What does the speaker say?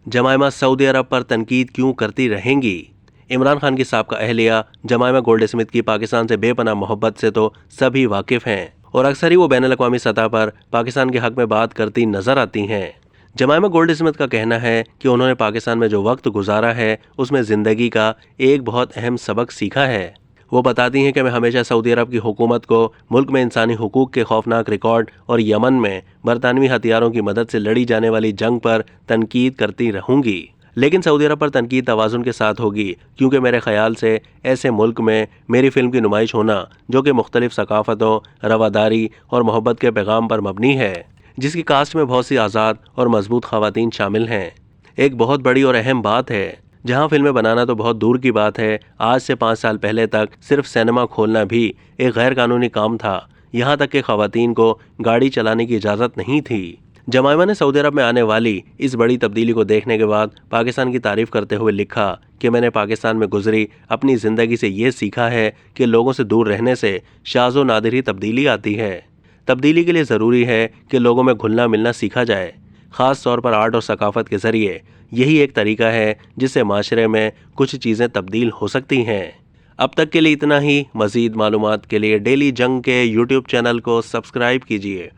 जमाइमा Saudi अरब पर तनकीद क्यों करती रहेंगी? इमरान खान की साबका अहलिया जमाइमा गोल्डस्मिथ की पाकिस्तान से बेपनाह मोहब्बत से तो सभी वाकिफ हैं और अक्सर ही वो बैनुल-अक़वामी सतह पर पाकिस्तान के हक में बात करती नजर आती हैं। जमाइमा गोल्डस्मिथ का कहना है कि उन्होंने पाकिस्तान में जो वक्त गुजारा है उसमें ज़िंदगी का एक बहुत अहम सबक सीखा है। वो बताती हैं कि मैं हमेशा सऊदी अरब की हुकूमत को मुल्क में इंसानी हुकूक के खौफनाक रिकॉर्ड और यमन में बरतानवी हथियारों की मदद से लड़ी जाने वाली जंग पर तनकीद करती रहूंगी, लेकिन सऊदी अरब पर तनकीद तवाज़ुन के साथ होगी, क्योंकि मेरे ख्याल से ऐसे मुल्क में मेरी फिल्म की नुमाइश होना जो कि मुख्तलिफ सकाफ़तों, रवादारी और मोहब्बत के पैगाम पर मबनी है, जिसकी कास्ट में बहुत सी आज़ाद और मजबूत ख़वातीन शामिल हैं, एक बहुत बड़ी और अहम बात है। जहां फिल्में बनाना तो बहुत दूर की बात है, आज से 5 साल पहले तक सिर्फ सिनेमा खोलना भी एक गैर कानूनी काम था। यहाँ तक कि ख़वातीन को गाड़ी चलाने की इजाज़त नहीं थी। जमाइमा ने सऊदी अरब में आने वाली इस बड़ी तब्दीली को देखने के बाद पाकिस्तान की तारीफ करते हुए लिखा कि मैंने पाकिस्तान में गुजरी अपनी ज़िंदगी से ये सीखा है कि लोगों से दूर रहने से शाज़ो नादिर ही तब्दीली आती है। तब्दीली के लिए ज़रूरी है कि लोगों में घुलना मिलना सीखा जाए, ख़ास तौर पर आर्ट और सकाफ़त के ज़रिए। यही एक तरीका है जिससे माशरे में कुछ चीज़ें तब्दील हो सकती हैं। अब तक के लिए इतना ही। मज़ीद मालूमात के लिए डेली जंग के यूट्यूब चैनल को सब्सक्राइब कीजिए